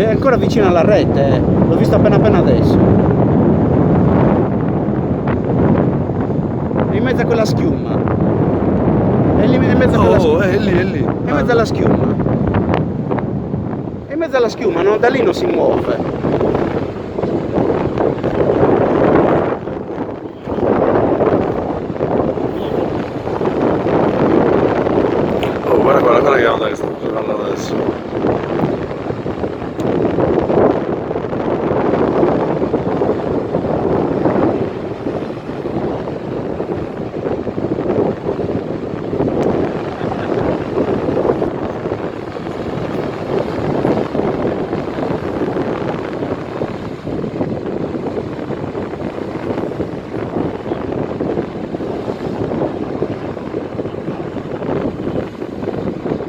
è ancora vicino alla rete, l'ho visto appena adesso. È in mezzo a quella schiuma. È lì, in mezzo a quella schiuma. È lì, è lì. È in mezzo alla schiuma. È in mezzo alla schiuma, no? Da lì non si muove. Guarda che onda che sta girando adesso.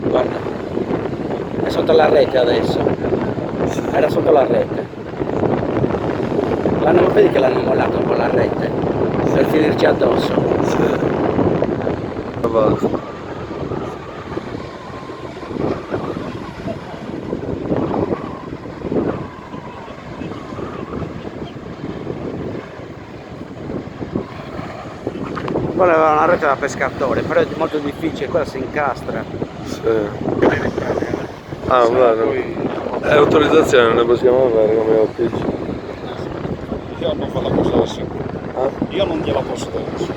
Guarda, è sotto la rete adesso. Era sotto la rete. Vedi che l'hanno mollato con la rete per finirci addosso. Sì. Va. Quella era una rete da pescatore, però è molto difficile, quella si incastra. Sì. Ah, guarda. È autorizzazione, non ne possiamo avere come OPG. Io non fa la cosa adesso. Ah? Io non gliela posso dare adesso.